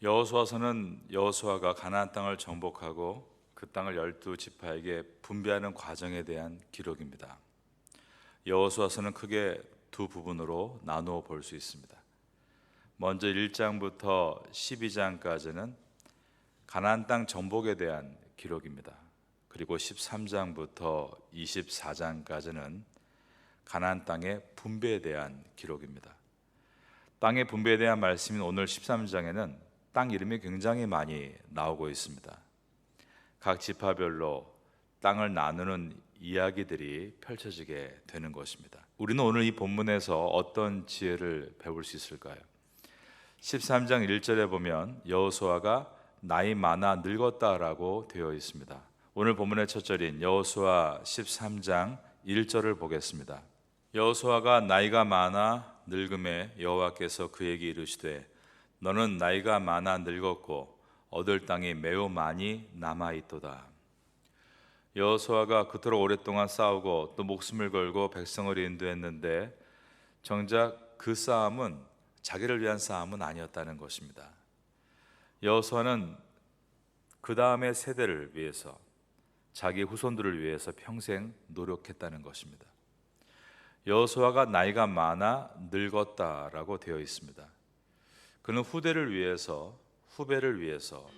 여호수아서는 여호수아가 가나안 땅을 정복하고 그 땅을 12지파에게 분배하는 과정에 대한 기록입니다. 여호수아서는 크게 두 부분으로 나누어 볼 수 있습니다. 먼저 1장부터 12장까지는 가나안 땅 정복에 대한 기록입니다. 그리고 13장부터 24장까지는 가나안 땅의 분배에 대한 기록입니다. 땅의 분배에 대한 말씀인 오늘 13장에는 땅 이름이 굉장히 많이 나오고 있습니다. 각 지파별로 땅을 나누는 이야기들이 펼쳐지게 되는 것입니다. 우리는 오늘 이 본문에서 어떤 지혜를 배울 수 있을까요? 13장 1절에 보면 여호수아가 나이 많아 늙었다라고 되어 있습니다. 오늘 본문의 첫 절인 여호수아 13장 1절을 보겠습니다. 여호수아가 나이가 많아 늙음에 여호와께서 그에게 이르시되 너는 나이가 많아 늙었고 얻을 땅이 매우 많이 남아있도다. 여호수아가 그토록 오랫동안 싸우고 또 목숨을 걸고 백성을 인도했는데 정작 그 싸움은 자기를 위한 싸움은 아니었다는 것입니다. 여호수아는 그 다음의 세대를 위해서, 자기 후손들을 위해서 평생 노력했다는 것입니다. 여호수아가 나이가 많아 늙었다라고 되어 있습니다. 그는 후대를 위해서, 후배를 위해서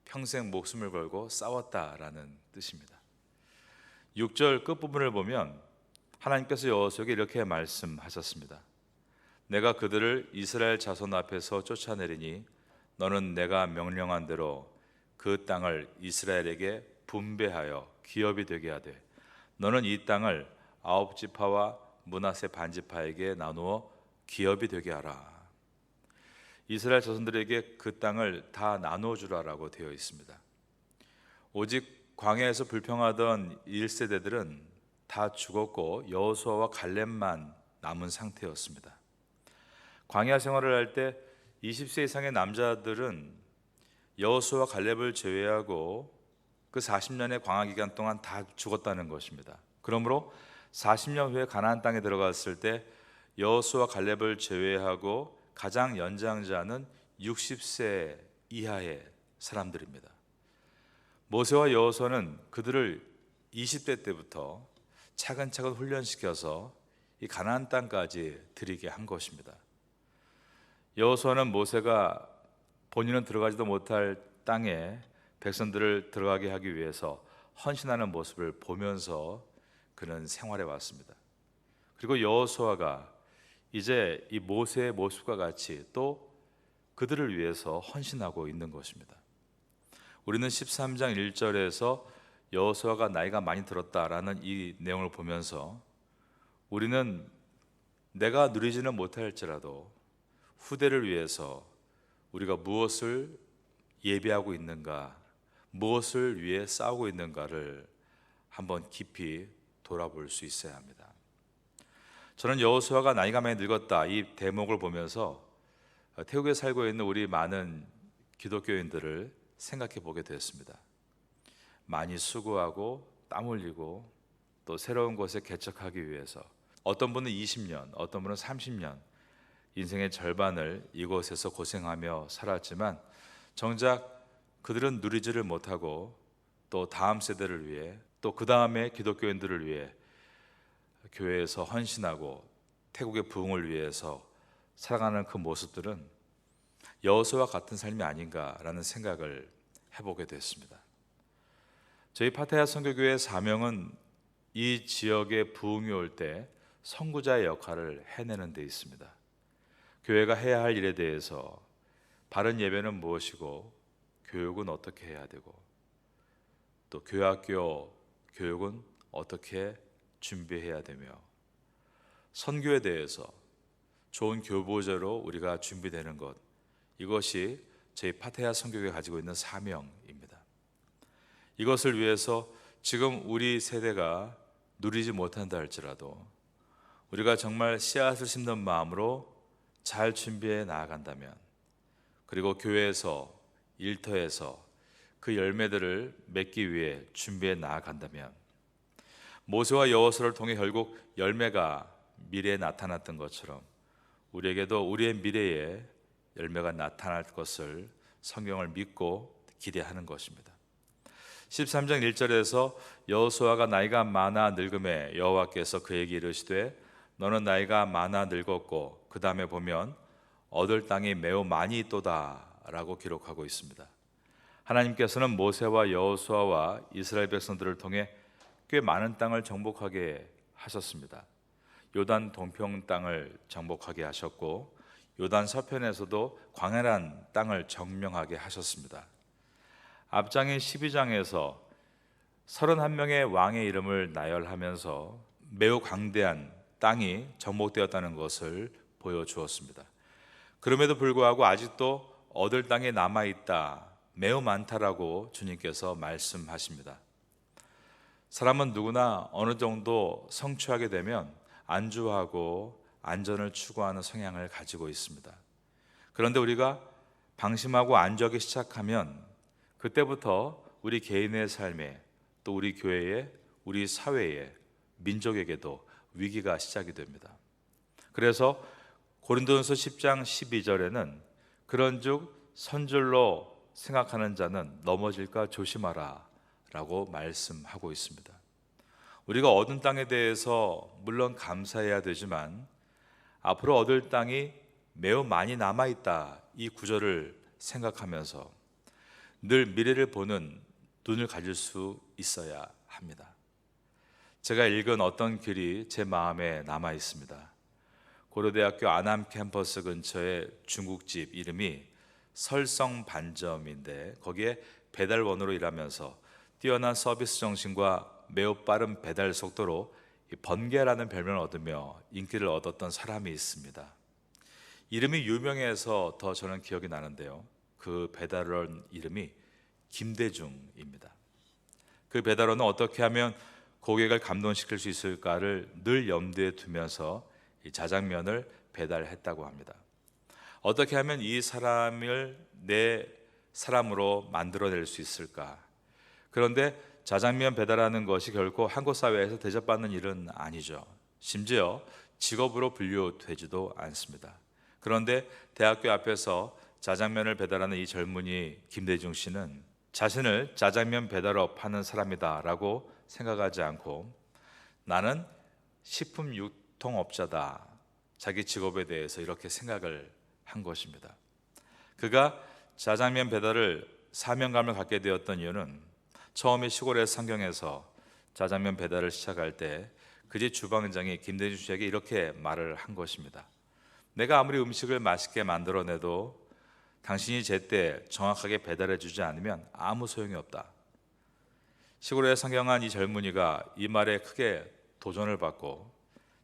평생 목숨을 걸고 싸웠다라는 뜻입니다. 6절 끝부분을 보면 하나님께서 여호수아에게 이렇게 말씀하셨습니다. 내가 그들을 이스라엘 자손 앞에서 쫓아내리니 너는 내가 명령한 대로 그 땅을 이스라엘에게 분배하여 기업이 되게 하되 너는 이 땅을 9지파와 므낫세 반지파에게 나누어 기업이 되게 하라. 이스라엘 자손들에게 그 땅을 다 나누어 주라라고 되어 있습니다. 오직 광야에서 불평하던 1세대들은 다 죽었고 여호수아와 갈렙만 남은 상태였습니다. 광야 생활을 할 때 20세 이상의 남자들은 여호수아와 갈렙을 제외하고 그 40년의 광야 기간 동안 다 죽었다는 것입니다. 그러므로 40년 후에 가나안 땅에 들어갔을 때 여호수아와 갈렙을 제외하고 가장 연장자는 60세 이하의 사람들입니다. 모세와 여호수아는 그들을 20대 때부터 차근차근 훈련시켜서 이 가나안 땅까지 들이게 한 것입니다. 여호수아는 모세가 본인은 들어가지도 못할 땅에 백성들을 들어가게 하기 위해서 헌신하는 모습을 보면서 그는 생활해 왔습니다. 그리고 여호수아가 이제 이 모세의 모습과 같이 또 그들을 위해서 헌신하고 있는 것입니다. 우리는 13장 1절에서 여호수아가 나이가 많이 들었다라는 이 내용을 보면서 우리는 내가 누리지는 못할지라도 후대를 위해서 우리가 무엇을 예비하고 있는가, 무엇을 위해 싸우고 있는가를 한번 깊이 돌아볼 수 있어야 합니다. 저는 여호수아가 나이가 많이 늙었다 이 대목을 보면서 태국에 살고 있는 우리 많은 기독교인들을 생각해 보게 되었습니다. 많이 수고하고 땀 흘리고 또 새로운 곳에 개척하기 위해서 어떤 분은 20년, 어떤 분은 30년 인생의 절반을 이곳에서 고생하며 살았지만 정작 그들은 누리지를 못하고 또 다음 세대를 위해 또 그 다음에 기독교인들을 위해 교회에서 헌신하고 태국의 부흥을 위해서 살아가는 그 모습들은 여호수아와 같은 삶이 아닌가라는 생각을 해보게 됐습니다. 저희 파타야 선교교회의 사명은 이 지역에 부흥이 올 때 선구자의 역할을 해내는 데 있습니다. 교회가 해야 할 일에 대해서 바른 예배는 무엇이고 교육은 어떻게 해야 되고 또 교학교 교육은 어떻게 준비해야 되며 선교에 대해서 좋은 교보자로 우리가 준비되는 것, 이것이 저희 파타야 선교회가 가지고 있는 사명입니다. 이것을 위해서 지금 우리 세대가 누리지 못한다 할지라도 우리가 정말 씨앗을 심는 마음으로 잘 준비해 나아간다면, 그리고 교회에서 일터에서 그 열매들을 맺기 위해 준비해 나아간다면, 모세와 여호수아를 통해 결국 열매가 미래에 나타났던 것처럼 우리에게도 우리의 미래에 열매가 나타날 것을 성경을 믿고 기대하는 것입니다. 13장 1절에서 여호수아가 나이가 많아 늙음에 여호와께서 그에게 이르시되 너는 나이가 많아 늙었고, 그 다음에 보면 얻을 땅이 매우 많이 있도다 라고 기록하고 있습니다. 하나님께서는 모세와 여호수아와 이스라엘 백성들을 통해 꽤 많은 땅을 정복하게 하셨습니다. 요단 동평 땅을 정복하게 하셨고, 요단 서편에서도 광활한 땅을 점령하게 하셨습니다. 앞장인 12장에서 31명의 왕의 이름을 나열하면서 매우 광대한 땅이 정복되었다는 것을 보여주었습니다. 그럼에도 불구하고 아직도 얻을 땅이 남아있다, 매우 많다라고 주님께서 말씀하십니다. 사람은 누구나 어느 정도 성취하게 되면 안주하고 안전을 추구하는 성향을 가지고 있습니다. 그런데 우리가 방심하고 안주하기 시작하면 그때부터 우리 개인의 삶에, 또 우리 교회에, 우리 사회에, 민족에게도 위기가 시작이 됩니다. 그래서 고린도전서 10장 12절에는 그런즉 선줄로 생각하는 자는 넘어질까 조심하라 라고 말씀하고 있습니다. 우리가 얻은 땅에 대해서 물론 감사해야 되지만 앞으로 얻을 땅이 매우 많이 남아있다, 이 구절을 생각하면서 늘 미래를 보는 눈을 가질 수 있어야 합니다. 제가 읽은 어떤 글이 제 마음에 남아 있습니다. 고려대학교 안암 캠퍼스 근처에 중국집 이름이 설성반점인데, 거기에 배달원으로 일하면서 뛰어난 서비스 정신과 매우 빠른 배달 속도로 번개라는 별명을 얻으며 인기를 얻었던 사람이 있습니다. 이름이 유명해서 더 저는 기억이 나는데요, 그 배달원 이름이 김대중입니다. 그 배달원은 어떻게 하면 고객을 감동시킬 수 있을까를 늘 염두에 두면서 이 자장면을 배달했다고 합니다. 어떻게 하면 이 사람을 내 사람으로 만들어낼 수 있을까? 그런데 자장면 배달하는 것이 결코 한국 사회에서 대접받는 일은 아니죠. 심지어 직업으로 분류되지도 않습니다. 그런데 대학교 앞에서 자장면을 배달하는 이 젊은이 김대중 씨는 자신을 자장면 배달업 하는 사람이다 라고 생각하지 않고 나는 식품 유통업자다, 자기 직업에 대해서 이렇게 생각을 한 것입니다. 그가 자장면 배달을 사명감을 갖게 되었던 이유는 처음에 시골의 상경에서 자장면 배달을 시작할 때 그 집 주방장이 김대중 씨에게 이렇게 말을 한 것입니다. 내가 아무리 음식을 맛있게 만들어내도 당신이 제때 정확하게 배달해 주지 않으면 아무 소용이 없다. 시골에 상경한 이 젊은이가 이 말에 크게 도전을 받고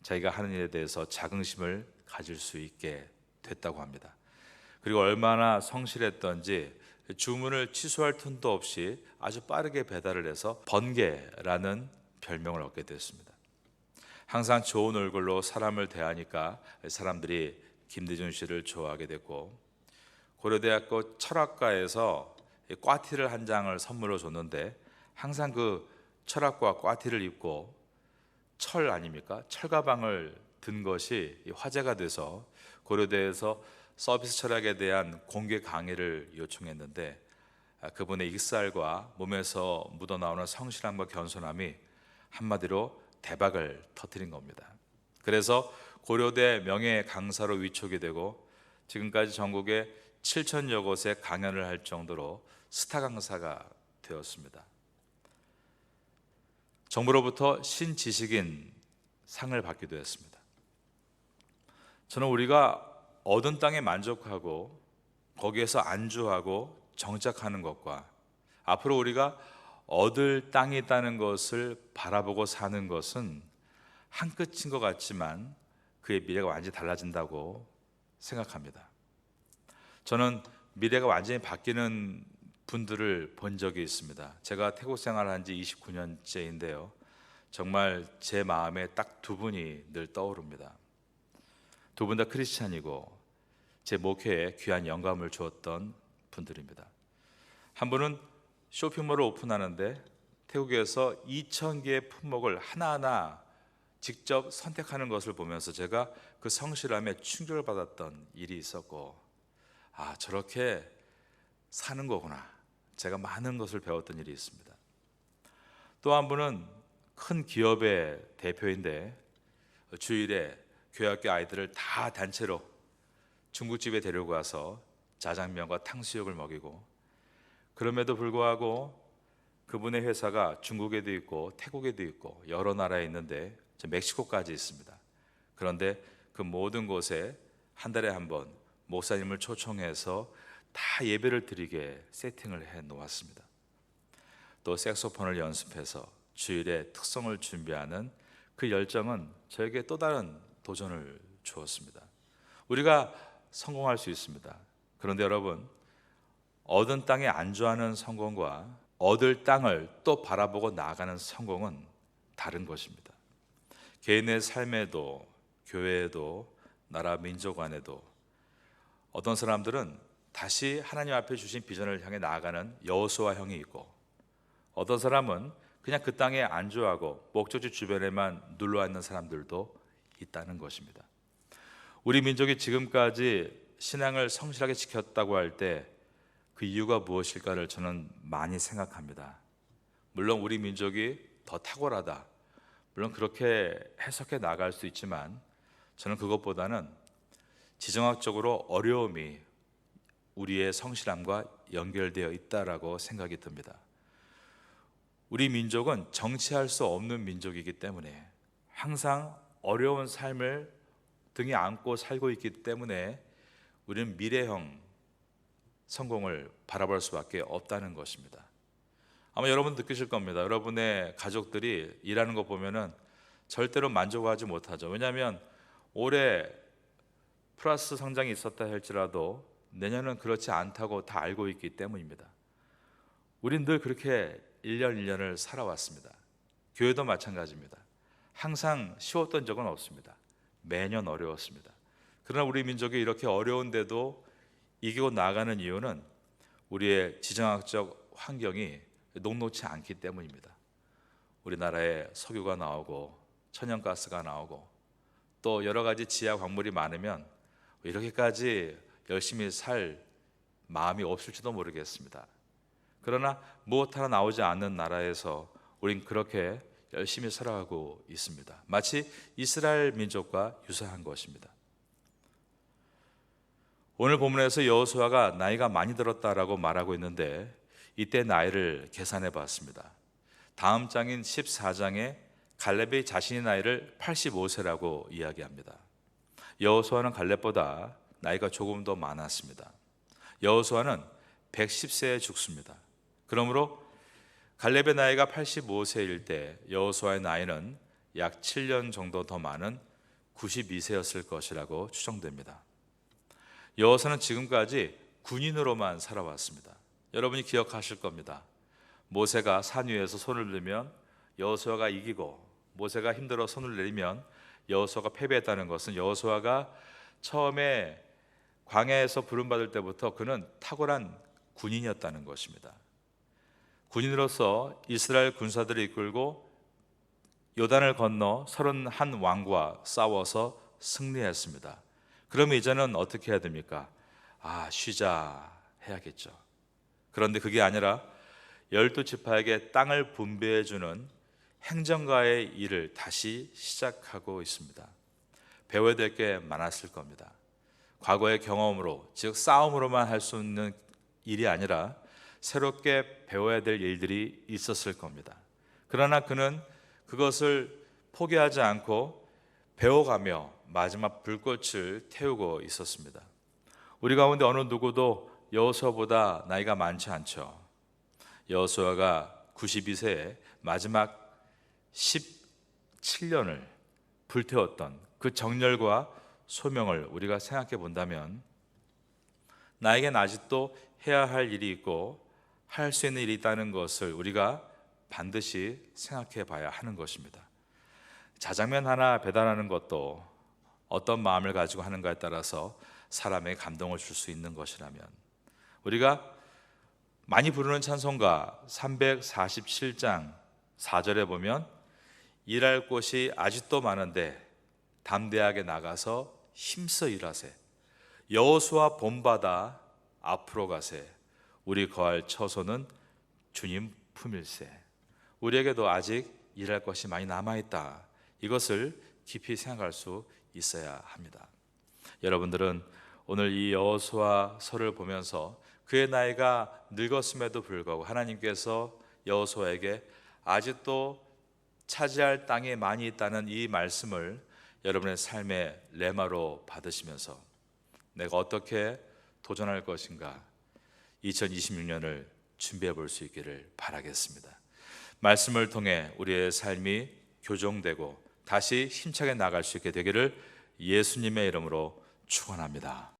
자기가 하는 일에 대해서 자긍심을 가질 수 있게 됐다고 합니다. 그리고 얼마나 성실했던지 주문을 취소할 틈도 없이 아주 빠르게 배달을 해서 번개라는 별명을 얻게 됐습니다. 항상 좋은 얼굴로 사람을 대하니까 사람들이 김대중 씨를 좋아하게 됐고, 고려대학교 철학과에서 꽈티를 한 장을 선물로 줬는데 항상 그 철학과 꽈티를 입고 철 아닙니까? 철가방을 든 것이 화제가 돼서 고려대에서 서비스 철학에 대한 공개 강의를 요청했는데 그분의 익살과 몸에서 묻어나오는 성실함과 겸손함이 한마디로 대박을 터뜨린 겁니다. 그래서 고려대 명예 강사로 위촉이 되고 지금까지 전국에 7,000여 곳에 강연을 할 정도로 스타 강사가 되었습니다. 정부로부터 신지식인 상을 받기도 했습니다. 저는 우리가 얻은 땅에 만족하고 거기에서 안주하고 정착하는 것과 앞으로 우리가 얻을 땅이 있다는 것을 바라보고 사는 것은 한 끝인 것 같지만 그의 미래가 완전히 달라진다고 생각합니다. 저는 미래가 완전히 바뀌는 분들을 본 적이 있습니다. 제가 태국 생활한 지 29년째인데요. 정말 제 마음에 딱 두 분이 늘 떠오릅니다. 두 분 다 크리스찬이고 제 목회에 귀한 영감을 주었던 분들입니다. 한 분은 쇼핑몰을 오픈하는데 태국에서 2,000개의 품목을 하나하나 직접 선택하는 것을 보면서 제가 그 성실함에 충격을 받았던 일이 있었고, 저렇게 사는 거구나. 제가 많은 것을 배웠던 일이 있습니다. 또 한 분은 큰 기업의 대표인데 주일에 교회학교 아이들을 다 단체로 중국집에 데리고 가서 자장면과 탕수육을 먹이고, 그럼에도 불구하고 그분의 회사가 중국에도 있고 태국에도 있고 여러 나라에 있는데 멕시코까지 있습니다. 그런데 그 모든 곳에 한 달에 한 번 목사님을 초청해서 다 예배를 드리게 세팅을 해 놓았습니다. 또 색소폰을 연습해서 주일에 특성을 준비하는 그 열정은 저에게 또 다른 도전을 주었습니다. 우리가 성공할 수 있습니다. 그런데 여러분, 얻은 땅에 안주하는 성공과 얻을 땅을 또 바라보고 나아가는 성공은 다른 것입니다. 개인의 삶에도 교회에도 나라 민족 안에도 어떤 사람들은 다시 하나님 앞에 주신 비전을 향해 나아가는 여호수아 형이 있고, 어떤 사람은 그냥 그 땅에 안주하고 목적지 주변에만 눌러 앉는 사람들도 있다는 것입니다. 우리 민족이 지금까지 신앙을 성실하게 지켰다고 할 때 그 이유가 무엇일까를 저는 많이 생각합니다. 물론 우리 민족이 더 탁월하다, 물론 그렇게 해석해 나갈 수 있지만 저는 그것보다는 지정학적으로 어려움이 우리의 성실함과 연결되어 있다라고 생각이 듭니다. 우리 민족은 정치할 수 없는 민족이기 때문에 항상 어려운 삶을 등에 안고 살고 있기 때문에 우리는 미래형 성공을 바라볼 수밖에 없다는 것입니다. 아마 여러분 느끼실 겁니다. 여러분의 가족들이 일하는 거 보면은 절대로 만족하지 못하죠. 왜냐하면 올해 플러스 성장이 있었다 할지라도 내년은 그렇지 않다고 다 알고 있기 때문입니다. 우린 늘 그렇게 1년 1년을 살아왔습니다. 교회도 마찬가지입니다. 항상 쉬웠던 적은 없습니다. 매년 어려웠습니다. 그러나 우리 민족이 이렇게 어려운데도 이기고 나가는 이유는 우리의 지정학적 환경이 녹록치 않기 때문입니다. 우리나라에 석유가 나오고 천연가스가 나오고 또 여러 가지 지하 광물이 많으면 이렇게까지 열심히 살 마음이 없을지도 모르겠습니다. 그러나 무엇 하나 나오지 않는 나라에서 우린 그렇게 열심히 살아가고 있습니다. 마치 이스라엘 민족과 유사한 것입니다. 오늘 본문에서 여호수아가 나이가 많이 들었다라고 말하고 있는데 이때 나이를 계산해 봤습니다. 다음 장인 14장에 갈렙이 자신의 나이를 85세라고 이야기합니다. 여호수아는 갈렙보다 나이가 조금 더 많았습니다. 여호수아는 110세에 죽습니다. 그러므로 갈렙의 나이가 85세일 때 여호수아의 나이는 약 7년 정도 더 많은 92세였을 것이라고 추정됩니다. 여호수아는 지금까지 군인으로만 살아왔습니다. 여러분이 기억하실 겁니다. 모세가 산 위에서 손을 들면 여호수아가 이기고, 모세가 힘들어 손을 내리면 여호수아가 패배했다는 것은 여호수아가 처음에 광야에서 부름받을 때부터 그는 탁월한 군인이었다는 것입니다. 군인으로서 이스라엘 군사들을 이끌고 요단을 건너 31왕과 싸워서 승리했습니다. 그러면 이제는 어떻게 해야 됩니까? 쉬자 해야겠죠. 그런데 그게 아니라 12지파에게 땅을 분배해 주는 행정가의 일을 다시 시작하고 있습니다. 배워야 될 게 많았을 겁니다. 과거의 경험으로, 즉 싸움으로만 할 수 있는 일이 아니라 새롭게 배워야 될 일들이 있었을 겁니다. 그러나 그는 그것을 포기하지 않고 배워가며 마지막 불꽃을 태우고 있었습니다. 우리 가운데 어느 누구도 여호수아보다 나이가 많지 않죠. 여호수아가 92세에 마지막 17년을 불태웠던 그 정열과 소명을 우리가 생각해 본다면 나에겐 아직도 해야 할 일이 있고 할 수 있는 일이 있다는 것을 우리가 반드시 생각해 봐야 하는 것입니다. 자장면 하나 배달하는 것도 어떤 마음을 가지고 하는가에 따라서 사람에게 감동을 줄 수 있는 것이라면, 우리가 많이 부르는 찬송가 347장 4절에 보면 일할 곳이 아직도 많은데 담대하게 나가서 힘써 일하세. 여호수아 본받아 앞으로 가세. 우리 거할 처소는 주님 품일세. 우리에게도 아직 일할 것이 많이 남아있다. 이것을 깊이 생각할 수 있어야 합니다. 여러분들은 오늘 이 여호수아서를 보면서 그의 나이가 늙었음에도 불구하고 하나님께서 여호수아에게 아직도 차지할 땅이 많이 있다는 이 말씀을 여러분의 삶의 레마로 받으시면서 내가 어떻게 도전할 것인가 2026년을 준비해 볼 수 있기를 바라겠습니다. 말씀을 통해 우리의 삶이 교정되고 다시 힘차게 나갈 수 있게 되기를 예수님의 이름으로 축원합니다.